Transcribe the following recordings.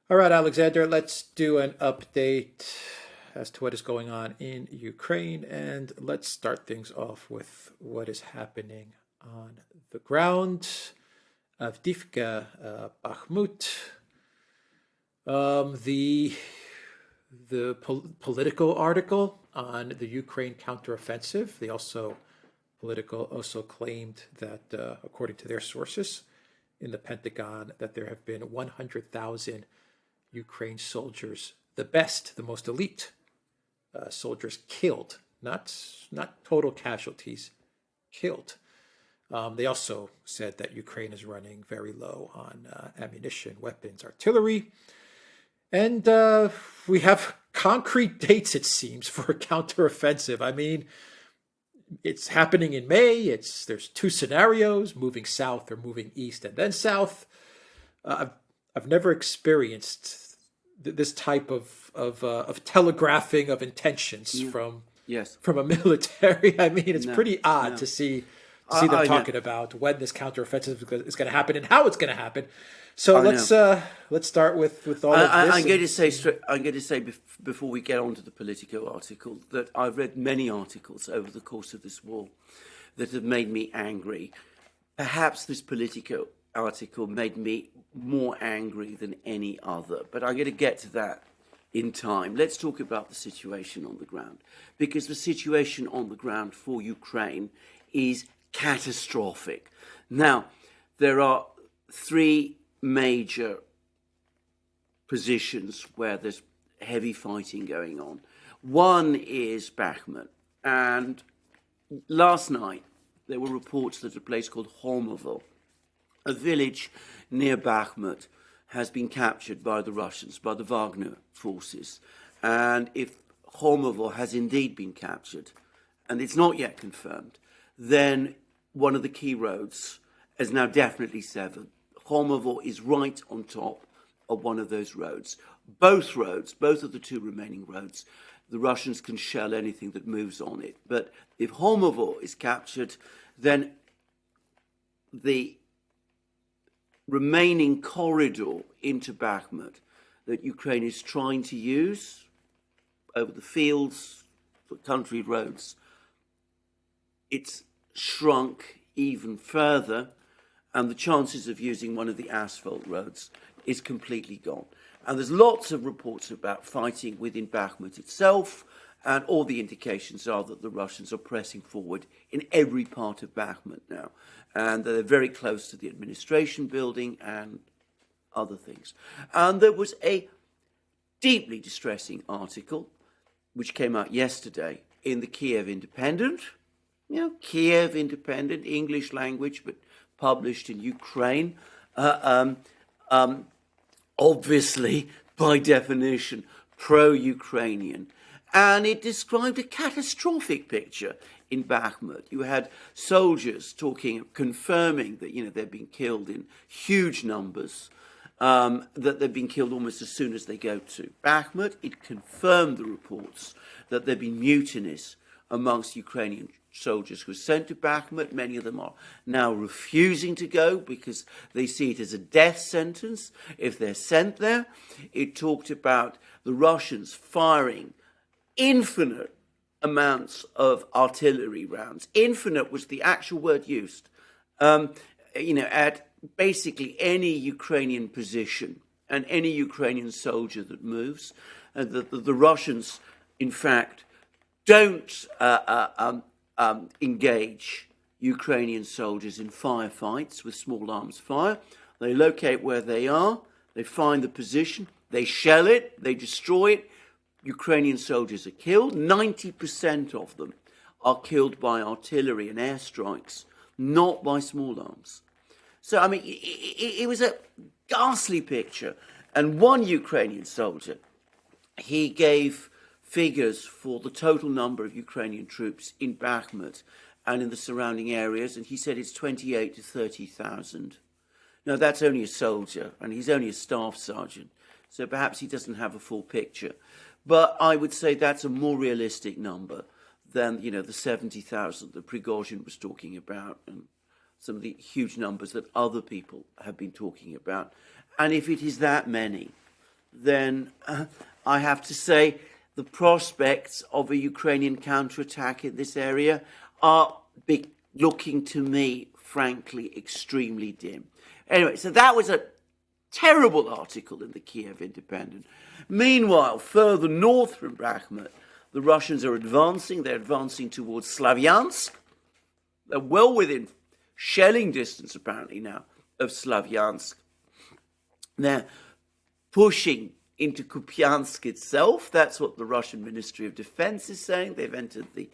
All right, Alexander, let's do an update as to what is going on in Ukraine. And let's start things off with what is happening on the ground. Avdivka, Bakhmut. The political article on the Ukraine counteroffensive. They also Political also claimed that, according to their sources in the Pentagon, that there have been 100,000 Ukraine soldiers, the best, the most elite soldiers killed, not total casualties, killed. They also said that Ukraine is running very low on ammunition, weapons, artillery, and we have concrete dates, it seems, for a counteroffensive. I mean, it's happening in May. There's two scenarios: moving south or moving east, and then south. I've never experienced this type of telegraphing of intentions Yeah. Yes. from a military. I mean, it's No. pretty odd No. to see them I know. talking about when this counteroffensive is going to happen and how it's going to happen. So I know. let's start with all of this. I'm going to say straight. I'm going to say before we get on to the Politico article that I've read many articles over the course of this war that have made me angry. Perhaps this Politico article made me more angry than any other, but I'm going to get to that in time. Let's talk about the situation on the ground, because the situation on the ground for Ukraine is catastrophic. Now, there are three major positions where there's heavy fighting going on. One is Bakhmut, and last night there were reports that a place called Hormovil, a village near Bakhmut, has been captured by the Russians, by the Wagner forces. And if Hormovil has indeed been captured, and it's not yet confirmed, then one of the key roads is now definitely severed. Hormovil is right on top of one of those roads. Both roads, both of the two remaining roads, the Russians can shell anything that moves on it. But if Hormovil is captured, then the remaining corridor into Bakhmut that Ukraine is trying to use over the fields, the country roads, it's shrunk even further, and the chances of using one of the asphalt roads is completely gone. And there's lots of reports about fighting within Bakhmut itself, and all the indications are that the Russians are pressing forward in every part of Bakhmut now, and they're very close to the administration building and other things. And there was a deeply distressing article which came out yesterday in the Kiev Independent. Kiev Independent, English language, but published in Ukraine. Obviously, by definition, pro-Ukrainian. And it described a catastrophic picture in Bakhmut. You had soldiers confirming that, they've been killed in huge numbers, that they've been killed almost as soon as they go to Bakhmut. It confirmed the reports that there have been mutinies amongst Ukrainian soldiers who were sent to Bakhmut. Many of them are now refusing to go because they see it as a death sentence if they're sent there. It talked about the Russians firing infinite amounts of artillery rounds. Infinite was the actual word used. At basically any Ukrainian position and any Ukrainian soldier that moves, and the Russians, in fact, don't engage Ukrainian soldiers in firefights with small arms fire. They locate where they are, they find the position, they shell it, they destroy it. Ukrainian soldiers are killed. 90% of them are killed by artillery and airstrikes, not by small arms. So, it was a ghastly picture. And one Ukrainian soldier, he gave figures for the total number of Ukrainian troops in Bakhmut and in the surrounding areas, and he said it's 28 to 30,000. Now, that's only a soldier, and he's only a staff sergeant, so perhaps he doesn't have a full picture. But I would say that's a more realistic number than, the 70,000 that Prigozhin was talking about, and some of the huge numbers that other people have been talking about. And if it is that many, then I have to say the prospects of a Ukrainian counterattack in this area are looking to me, frankly, extremely dim. Anyway, so that was a terrible article in the Kiev Independent. Meanwhile, further north from Bakhmut, the Russians are advancing. They're advancing towards Slavyansk. They're well within shelling distance, apparently, now of Slavyansk. They're pushing into Kupiansk itself. That's what the Russian Ministry of Defense is saying. They've entered the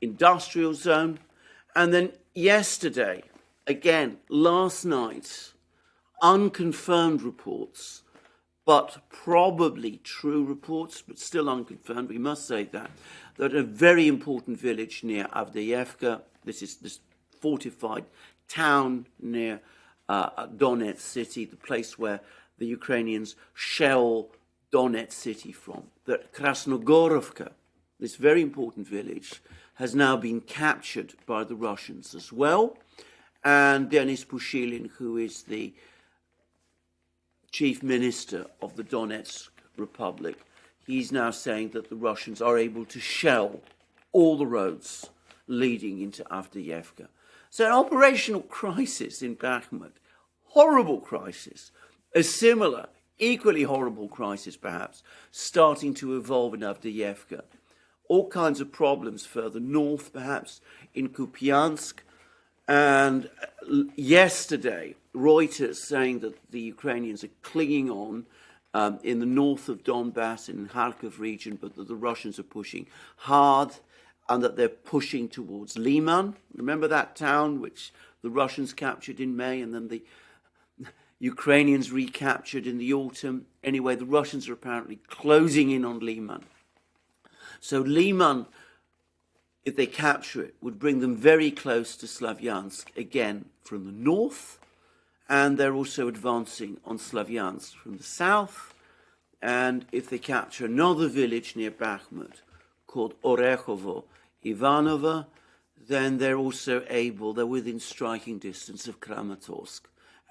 industrial zone. And then yesterday, again, last night, unconfirmed reports, but probably true reports, but still unconfirmed, we must say that a very important village near Avdiivka, this is this fortified town near Donetsk city, the place where the Ukrainians shell Donetsk city from, that Krasnogorovka, this very important village, has now been captured by the Russians as well. And Denis Pushilin, who is the chief minister of the Donetsk Republic, he's now saying that the Russians are able to shell all the roads leading into Avdiivka. So an operational crisis in Bakhmut, horrible crisis, a similar, equally horrible crisis perhaps, starting to evolve in Avdiivka. All kinds of problems further north perhaps in Kupiansk. And yesterday, Reuters saying that the Ukrainians are clinging on in the north of Donbass, in the Kharkiv region, but that the Russians are pushing hard and that they're pushing towards Liman. Remember that town which the Russians captured in May and then the Ukrainians recaptured in the autumn? Anyway, the Russians are apparently closing in on Liman. So Liman, if they capture it, would bring them very close to Slavyansk, again from the north, and they're also advancing on Slavyansk from the south. And if they capture another village near Bakhmut called Orekhovo Ivanovo, then they're also they're within striking distance of Kramatorsk.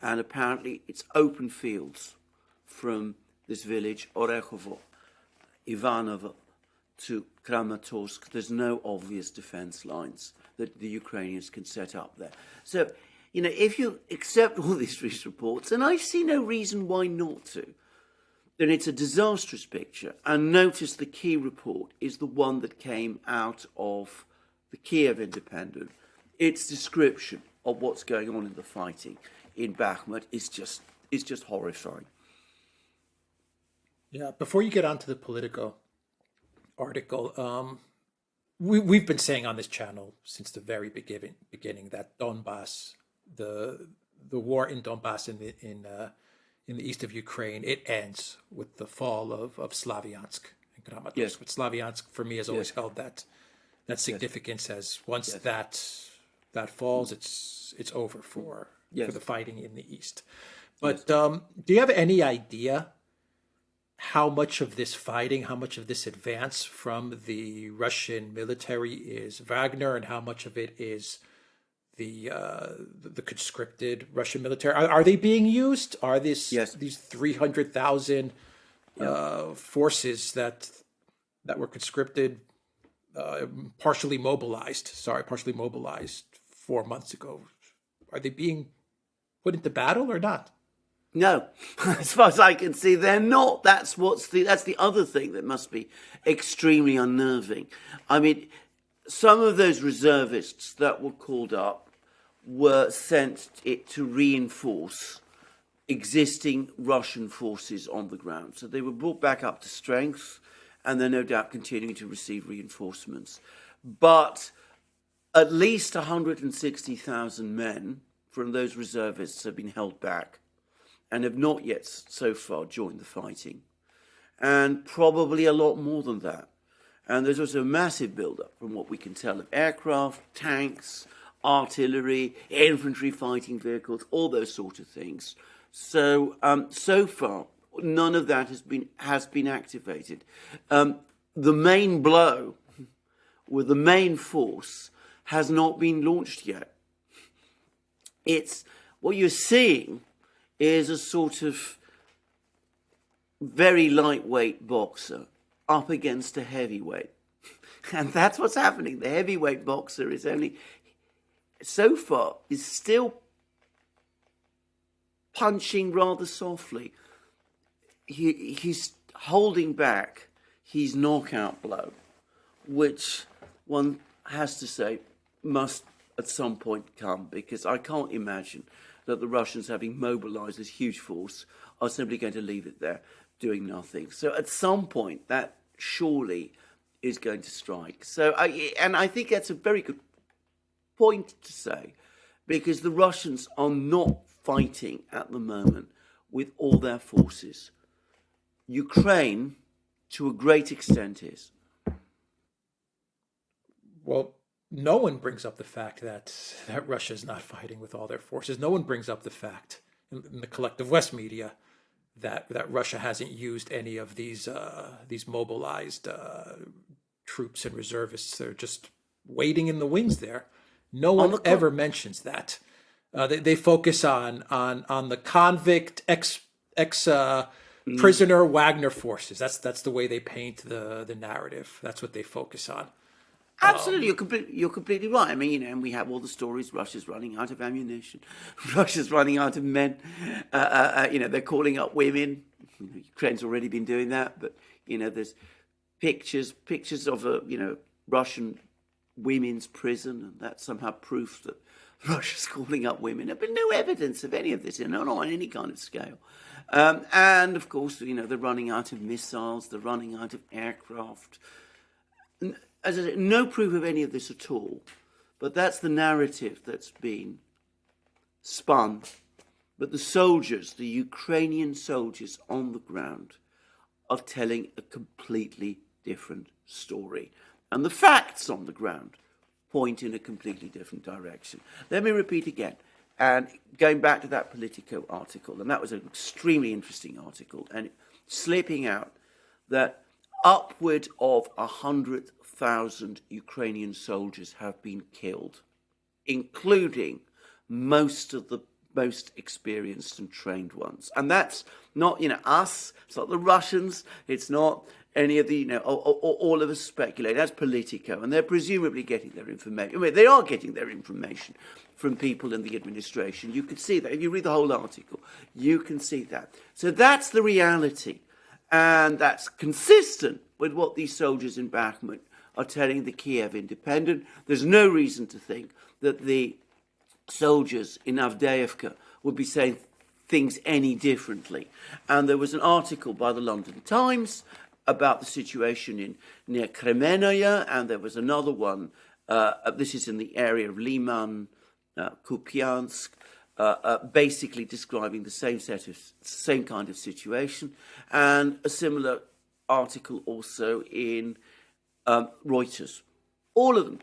And apparently it's open fields from this village, Orekhovo Ivanovo, to Kramatorsk. There's no obvious defense lines that the Ukrainians can set up there. So, if you accept all these reports, and I see no reason why not to, then it's a disastrous picture. And notice the key report is the one that came out of the Kiev Independent. Its description of what's going on in the fighting in Bakhmut is just horrifying. Yeah, before you get on to the Politico article, we've been saying on this channel since the very beginning that Donbass, the war in Donbass in the east of Ukraine, it ends with the fall of Slavyansk and Kramatorsk. Yes. But Slavyansk for me has always held that significance as once that falls, it's over for the fighting in the east. But do you have any idea how much of this fighting, how much of this advance from the Russian military is Wagner, and how much of it is the conscripted Russian military? Are they being used? Are these 300,000 forces that were conscripted, partially mobilized 4 months ago? Are they being put into battle or not? No, as far as I can see, they're not. That's the other thing that must be extremely unnerving. I mean, some of those reservists that were called up were sent to reinforce existing Russian forces on the ground. So they were brought back up to strength, and they're no doubt continuing to receive reinforcements. But at least 160,000 men from those reservists have been held back and have not yet so far joined the fighting. And probably a lot more than that. And there's also a massive build-up, from what we can tell, of aircraft, tanks, artillery, infantry fighting vehicles, all those sort of things. So, so far, none of that has been activated. The main blow with the main force has not been launched yet. It's what you're seeing is a sort of very lightweight boxer up against a heavyweight. And that's what's happening. The heavyweight boxer is only, so far, is still punching rather softly. He's holding back his knockout blow, which one has to say must at some point come, because I can't imagine that the Russians, having mobilized this huge force, are simply going to leave it there doing nothing. So at some point that surely is going to strike. And I think that's a very good point to say, because the Russians are not fighting at the moment with all their forces. Ukraine, to a great extent, is. Well, no one brings up the fact that Russia is not fighting with all their forces. No one brings up the fact in the collective West media that Russia hasn't used any of these mobilized troops and reservists. They're just waiting in the wings there. No one ever mentions that. They focus on the convict prisoner Wagner forces. That's the way they paint the narrative. That's what they focus on. Absolutely, you're completely right. I mean, and we have all the stories. Russia's running out of ammunition. Russia's running out of men. They're calling up women. Ukraine's already been doing that, but there's pictures of a Russian women's prison, and that's somehow proof that Russia's calling up women. There's been no evidence of any of this, not on any kind of scale. And of course, they're running out of missiles. They're running out of aircraft. As I said, no proof of any of this at all, but that's the narrative that's been spun. But the soldiers, the Ukrainian soldiers on the ground, are telling a completely different story. And the facts on the ground point in a completely different direction. Let me repeat again. And going back to that Politico article, and that was an extremely interesting article, and slipping out that upward of 100,000 Ukrainian soldiers have been killed, including most of the most experienced and trained ones. And that's not, us, it's not the Russians, it's not any of the, all of us speculate. That's Politico, and they're presumably getting their information. I mean, they are getting their information from people in the administration. You can see that. If you read the whole article, you can see that. So that's the reality. And that's consistent with what these soldiers in Bakhmut are telling the Kiev Independent. There's no reason to think that the soldiers in Avdiivka would be saying things any differently. And there was an article by the London Times about the situation near Kremenaya, and there was another one, this is in the area of Liman, Kupiansk, basically describing the same kind of situation, and a similar article also in Reuters. All of them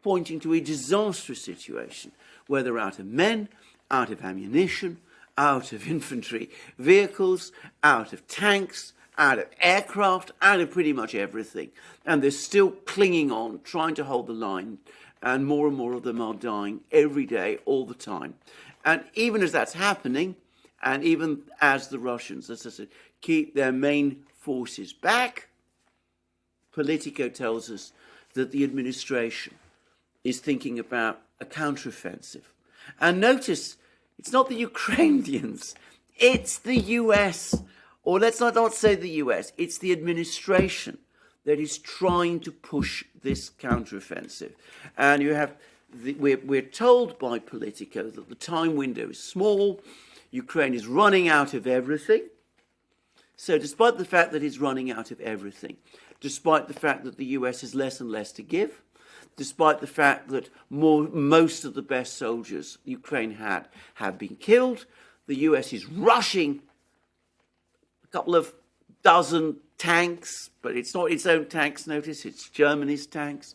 pointing to a disastrous situation where they're out of men, out of ammunition, out of infantry vehicles, out of tanks, out of aircraft, out of pretty much everything. And they're still clinging on, trying to hold the line, and more of them are dying every day, all the time. And even as that's happening, and even as the Russians, as I said, keep their main forces back, Politico tells us that the administration is thinking about a counteroffensive. And notice, it's not the Ukrainians, it's the US, or let's not say the US, it's the administration that is trying to push this counteroffensive. And you have, we're told by Politico that the time window is small, Ukraine is running out of everything. So despite the fact that it's running out of everything, despite the fact that the US has less and less to give, despite the fact that most of the best soldiers Ukraine had have been killed, the US is rushing a couple of dozen tanks, but it's not its own tanks, notice, it's Germany's tanks.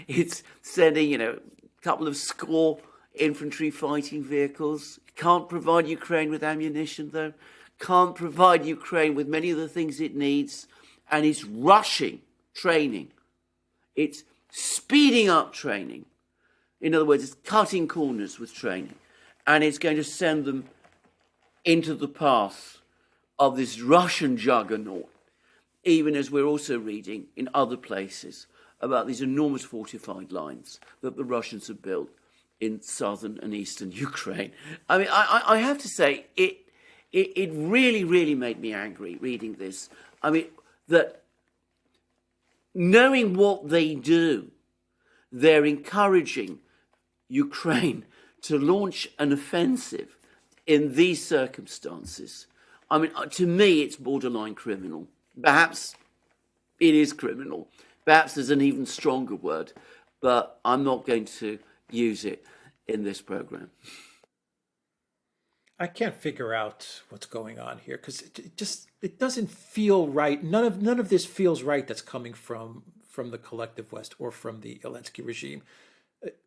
It's sending, a couple of score infantry fighting vehicles. Can't provide Ukraine with ammunition, though. Can't provide Ukraine with many of the things it needs. And it's rushing training. It's speeding up training. In other words, it's cutting corners with training. And it's going to send them into the path of this Russian juggernaut, even as we're also reading in other places about these enormous fortified lines that the Russians have built in southern and eastern Ukraine. I mean, I have to say, it really, really made me angry reading this. I mean, that knowing what they do, they're encouraging Ukraine to launch an offensive in these circumstances. I mean, to me, it's borderline criminal. Perhaps it is criminal. Perhaps there's an even stronger word, but I'm not going to use it in this program. I can't figure out what's going on here because it doesn't feel right. None of this feels right. That's coming from the collective West or from the Zelensky regime.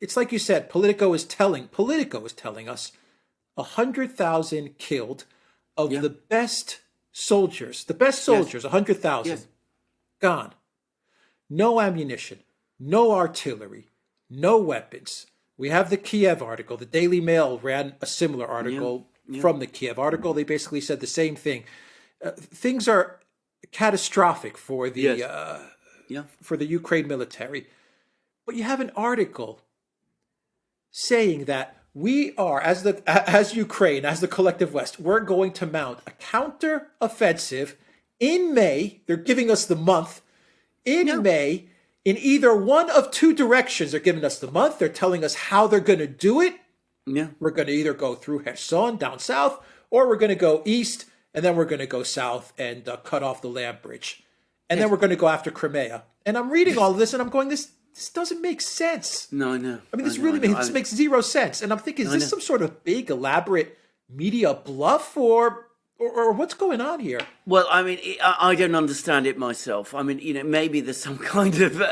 It's like you said. Politico is telling us 100,000 killed of the best soldiers. The best soldiers, 100,000 gone. No ammunition, no artillery, no weapons. We have the Kiev article. The Daily Mail ran a similar article from the Kiev article. They basically said the same thing. Things are catastrophic for the Ukraine military. But you have an article saying that we are, as Ukraine, as the collective West, we're going to mount a counter-offensive in May. They're giving us the month. In May, in either one of two directions. They're giving us the month. They're telling us how they're going to do it. Yeah. We're going to either go through Kherson down south, or we're going to go east, and then we're going to go south and cut off the land bridge. And then we're going to go after Crimea. And I'm reading all of this, and I'm going, this doesn't make sense. No, I know. I mean, this makes zero sense. And I'm thinking, is this some sort of big, elaborate media bluff, or what's going on here? Well, I mean, I don't understand it myself. I mean, maybe there's some kind of,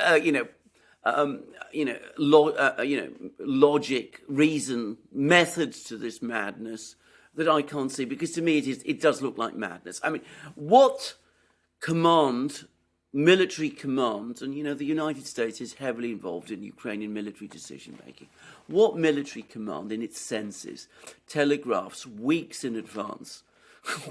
logic, reason, methods to this madness that I can't see. Because to me, it does look like madness. I mean, what military command, and the United States is heavily involved in Ukrainian military decision making. What military command, in its senses, telegraphs weeks in advance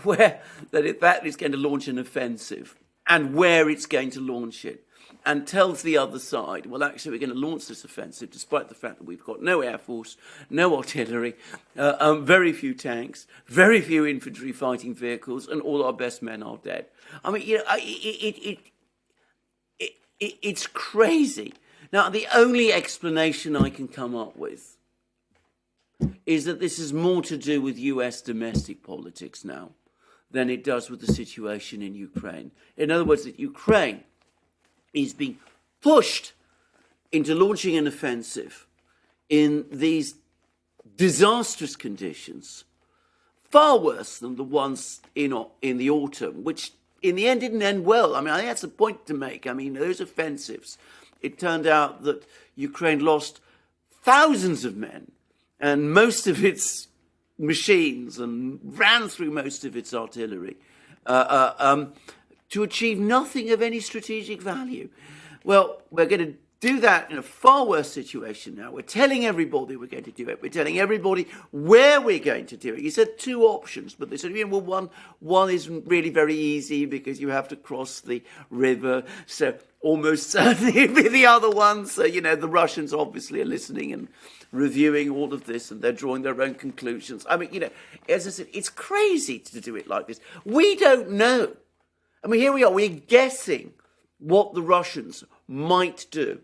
where that in fact it's going to launch an offensive and where it's going to launch it, and tells the other side, well, actually, we're going to launch this offensive despite the fact that we've got no air force, no artillery, very few tanks, very few infantry fighting vehicles, and all our best men are dead. I mean, it's crazy. Now, the only explanation I can come up with is that this is more to do with US domestic politics now than it does with the situation in Ukraine. In other words, that Ukraine is being pushed into launching an offensive in these disastrous conditions, far worse than the ones in the autumn, which in the end didn't end well. I mean, I think that's a point to make. I mean, those offensives, it turned out that Ukraine lost thousands of men and most of its machines, and ran through most of its artillery to achieve nothing of any strategic value. Well, we're going to do that in a far worse situation now. We're telling everybody we're going to do it. We're telling everybody where we're going to do it. You said two options, but they said, well, one is really very easy because you have to cross the river. So almost certainly it'd be the other one. So, the Russians obviously are listening and reviewing all of this, and they're drawing their own conclusions. I mean, as I said, it's crazy to do it like this. We don't know. I mean, here we are, we're guessing what the Russians might do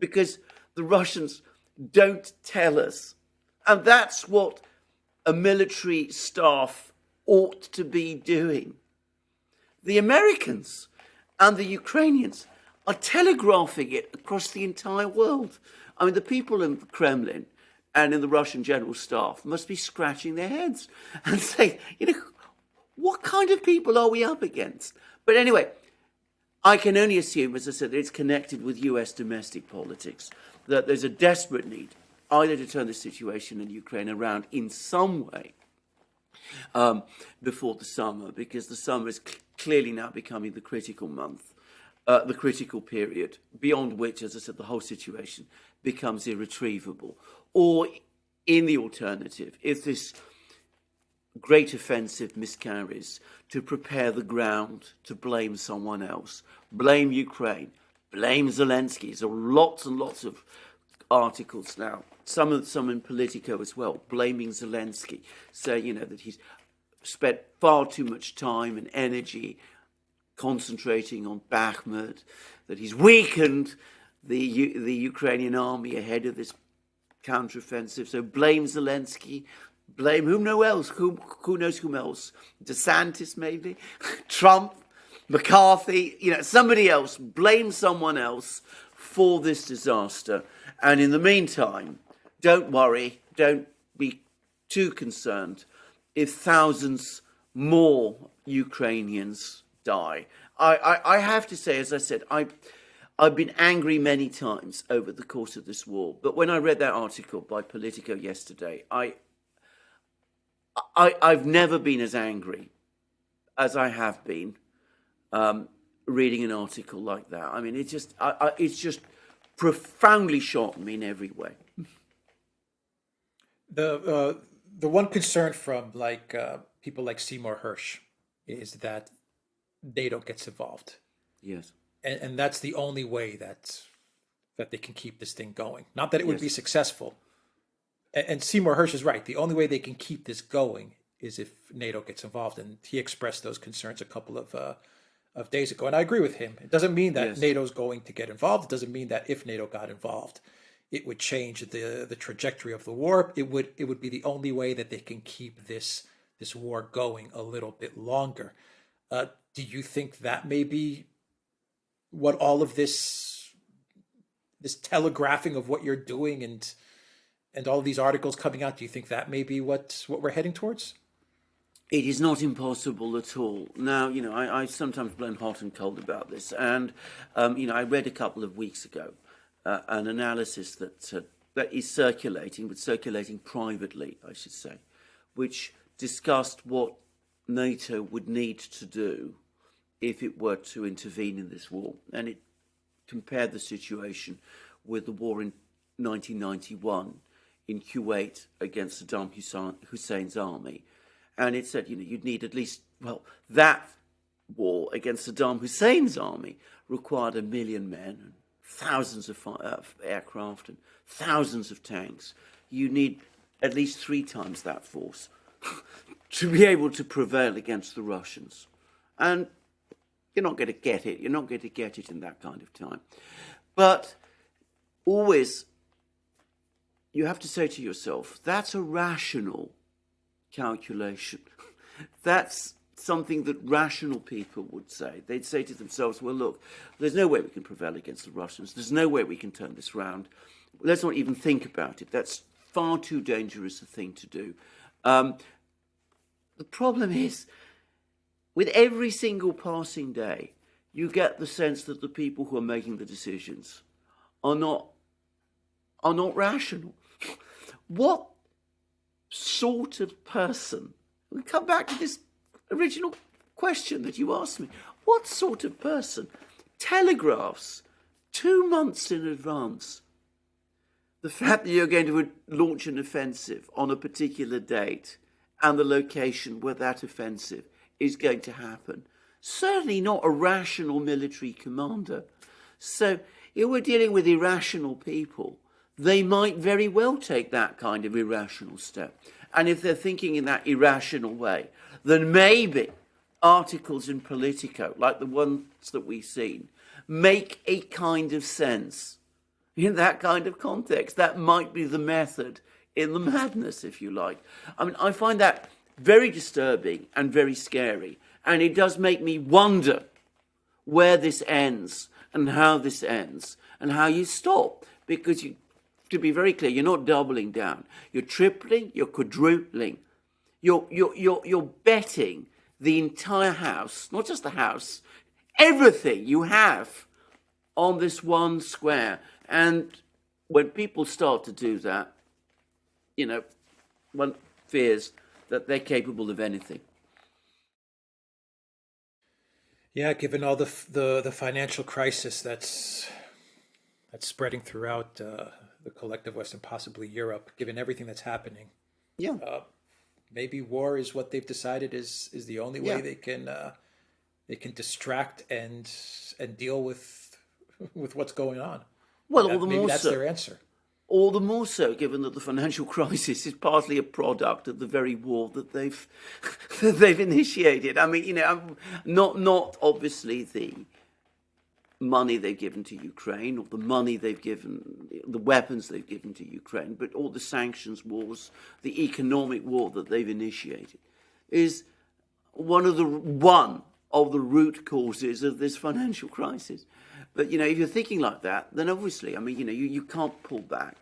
because the Russians don't tell us. And that's what a military staff ought to be doing. The Americans and the Ukrainians are telegraphing it across the entire world. I mean, the people in the Kremlin and in the Russian general staff must be scratching their heads and saying, what kind of people are we up against? But anyway, I can only assume, as I said, that it's connected with US domestic politics, that there's a desperate need either to turn the situation in Ukraine around in some way before the summer, because the summer is clearly now becoming the critical month, the critical period, beyond which, as I said, the whole situation becomes irretrievable. Or in the alternative, if this great offensive miscarries to prepare the ground to blame someone else, blame Ukraine, blame Zelensky. There are lots and lots of articles now, some in Politico as well, blaming Zelensky, saying that he's spent far too much time and energy concentrating on Bakhmut, that he's weakened the Ukrainian army ahead of this counteroffensive. So blame Zelensky, blame who knows whom else, DeSantis maybe, Trump, McCarthy, somebody else, blame someone else for this disaster. And in the meantime, don't worry, don't be too concerned if thousands more Ukrainians die. I have to say, as I said, I've been angry many times over the course of this war. But when I read that article by Politico yesterday, I've never been as angry as I have been reading an article like that. I mean, it's just profoundly shocked me in every way. The one concern from people like Seymour Hersh is that NATO gets involved. Yes. And that's the only way that they can keep this thing going. Not that it would be successful. And Seymour Hersh is right. The only way they can keep this going is if NATO gets involved. And he expressed those concerns a couple of days ago. And I agree with him. It doesn't mean that NATO's going to get involved. It doesn't mean that if NATO got involved, it would change the trajectory of the war. It would be the only way that they can keep this war going a little bit longer. Do you think that may be what all of this telegraphing of what you're doing and all of these articles coming out, do you think that may be what we're heading towards? It is not impossible at all. Now, I sometimes blown hot and cold about this. And, I read a couple of weeks ago an analysis that is circulating privately, I should say, which discussed what NATO would need to do if it were to intervene in this war. And it compared the situation with the war in 1991 in Kuwait against Saddam Hussein's army. And it said, you'd need at least, that war against Saddam Hussein's army required 1 million men and thousands of aircraft and thousands of tanks. You need at least 3 times that force to be able to prevail against the Russians. And you're not going to get it. You're not going to get it in that kind of time. But always, you have to say to yourself, that's a rational calculation. That's something that rational people would say. They'd say to themselves, well, look, there's no way we can prevail against the Russians. There's no way we can turn this round. Let's not even think about it. That's far too dangerous a thing to do. The problem is, with every single passing day, you get the sense that the people who are making the decisions are not rational. What sort of person, we come back to this original question that you asked me, what sort of person telegraphs 2 months in advance the fact that you're going to launch an offensive on a particular date and the location where that offensive is going to happen? Certainly not a rational military commander. So if we're dealing with irrational people, they might very well take that kind of irrational step. And if they're thinking in that irrational way, then maybe articles in Politico, like the ones that we've seen, make a kind of sense in that kind of context. That might be the method in the madness, if you like. I mean, I find that very disturbing and very scary. And it does make me wonder where this ends and how this ends and how you stop. Because to be very clear, you're not doubling down. You're tripling, you're quadrupling. You're betting the entire house, not just the house, everything you have on this one square. And when people start to do that, one fears that they're capable of anything. Yeah, given all the financial crisis that's spreading throughout the collective West and possibly Europe, given everything that's happening, Yeah, maybe war is what they've decided is the only way Yeah. they can distract and deal with what's going on. Well, all the Maybe more that's so. their answer. All the more so, given that the financial crisis is partly a product of the very war that they've that they've initiated. I mean, not obviously the money they've given to Ukraine or the money they've given, the weapons they've given to Ukraine, but all the sanctions wars, the economic war that they've initiated, is one of the root causes of this financial crisis. But if you're thinking like that, then obviously, I mean, you can't pull back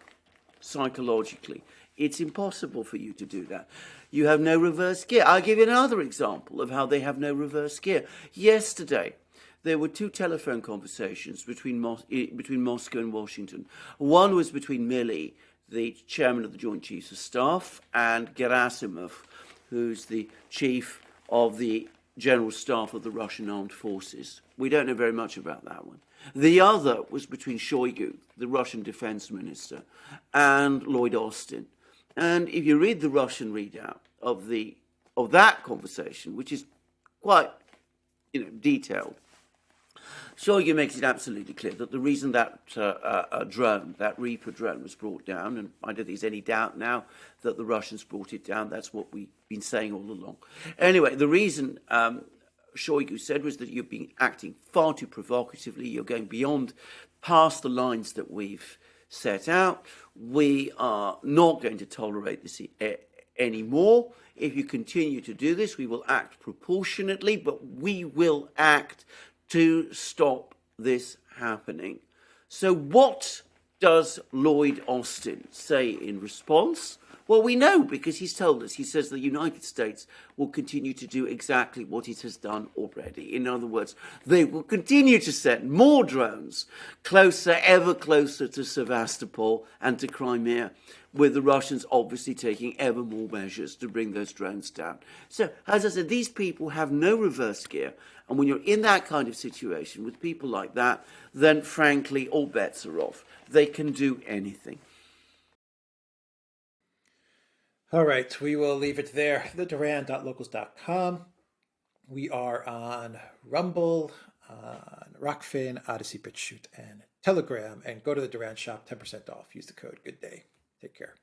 psychologically. It's impossible for you to do that. You have no reverse gear. I'll give you another example of how they have no reverse gear. Yesterday, there were two telephone conversations between Moscow and Washington. One was between Milley, the chairman of the Joint Chiefs of Staff, and Gerasimov, who's the chief of the General Staff of the Russian Armed Forces. We don't know very much about that one. The other was between Shoigu, the Russian defense minister, and Lloyd Austin. And if you read the Russian readout of that conversation, which is quite detailed, Shoigu makes it absolutely clear that the reason that drone, that Reaper drone, was brought down, and I don't think there's any doubt now that the Russians brought it down. That's what we've been saying all along. Anyway, the reason Shoigu said was that you've been acting far too provocatively. You're going past the lines that we've set out. We are not going to tolerate this anymore. If you continue to do this, we will act proportionately, but we will act to stop this happening. So what does Lloyd Austin say in response? Well, we know because he's told us. He says the United States will continue to do exactly what it has done already. In other words, they will continue to send more drones ever closer to Sevastopol and to Crimea, with the Russians obviously taking ever more measures to bring those drones down. So, as I said, these people have no reverse gear. And when you're in that kind of situation with people like that, then frankly, all bets are off. They can do anything. All right, we will leave it there. TheDuran.locals.com. We are on Rumble, on Rockfin, Odyssey, BitChute, and Telegram. And go to the Duran shop, 10% off. Use the code GOODDAY. Take care.